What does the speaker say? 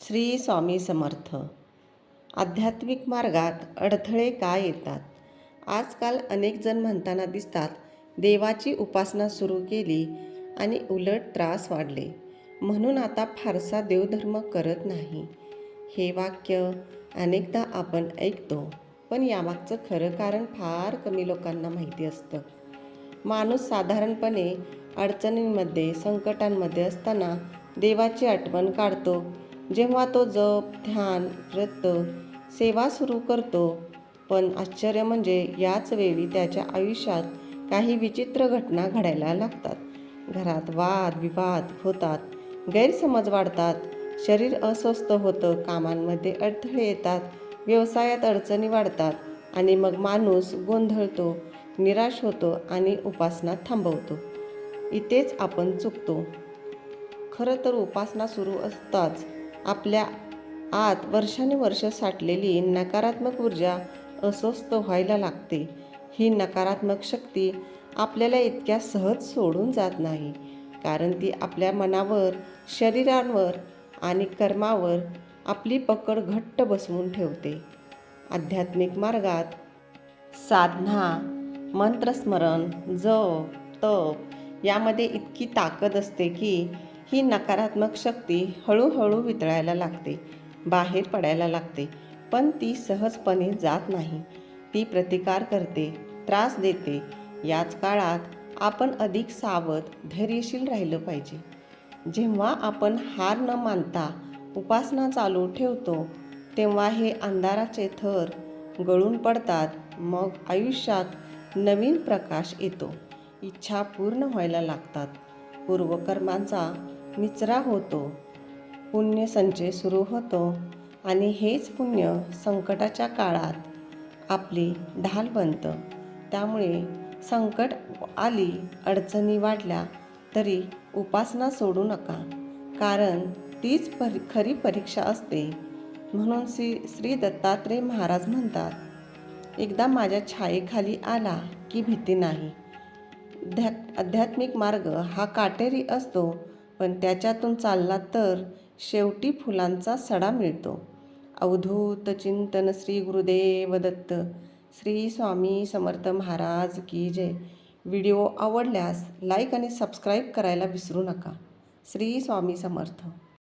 श्री स्वामी समर्थ. आध्यात्मिक मार्गात अडथळे का येतात? आजकाल अनेक जण म्हणताना दिसतात, देवाची उपासना सुरू केली आणि उलट त्रास वाढले, म्हणून आता फारसा देवधर्म करत नाही. हे वाक्य अनेकदा आपण ऐकतो, पण यामागचं खरं कारण फार कमी लोकांना माहिती असतं. माणूस साधारणपणे अडचणींमध्ये, संकटांमध्ये असताना देवाची आठवण काढतो. जेव्हा तो जप, ध्यान, व्रत, सेवा सुरू करतो. पण आश्चर्य म्हणजे याच वेळी त्याच्या आयुष्यात काही विचित्र घटना घडायला लागतात. घरात वाद विवाद होतात, गैरसमज वाढतात, शरीर अस्वस्थ होतं, कामांमध्ये अडथळे येतात, व्यवसायात अडचणी वाढतात आणि मग माणूस गोंधळतो, निराश होतो आणि उपासना थांबवतो. इथेच आपण चुकतो. खरं तर उपासना सुरू असताच आपल्या आत वर्षानुवर्ष साठलेली नकारात्मक ऊर्जा अस्वस्थ व्हायला लागते. ही नकारात्मक शक्ती आपल्याला इतक्या सहज सोडून जात नाही, कारण ती आपल्या मनावर, शरीरावर आणि कर्मावर आपली पकड घट्ट बसवून ठेवते. आध्यात्मिक मार्गात साधना, मंत्रस्मरण, जप, तप यामध्ये इतकी ताकद असते की ही नकारात्मक शक्ती हळूहळू वितळायला लागते, बाहेर पडायला लागते. पण ती सहजपणे जात नाही. ती प्रतिकार करते, त्रास देते. याच काळात आपण अधिक सावध, धैर्यशील राहिलं पाहिजे. जेव्हा आपण हार न मानता उपासना चालू ठेवतो, तेव्हा हे अंधाराचे थर गळून पडतात. मग आयुष्यात नवीन प्रकाश येतो, इच्छा पूर्ण व्हायला लागतात, पूर्वकर्मांचा निचरा होतो, पुण्यसंचय सुरू होतो आणि हेच पुण्य संकटाच्या काळात आपली ढाल बनतं. त्यामुळे संकट आली, अडचणी वाढल्या तरी उपासना सोडू नका, कारण तीच खरी परीक्षा असते. म्हणून श्री दत्तात्रेय महाराज म्हणतात, एकदा माझ्या छायेखाली आला की भीती नाही. आध्यात्मिक मार्ग हा काटेरी असतो, पण त्याच्यातून चालला तर शेवटी फुलांचा सडा मिळतो. अवधूत चिंतन. श्री गुरुदेव दत्त. श्री स्वामी समर्थ महाराज की जय. व्हिडिओ आवडल्यास लाईक आणि सबस्क्राईब करायला विसरू नका. श्री स्वामी समर्थ.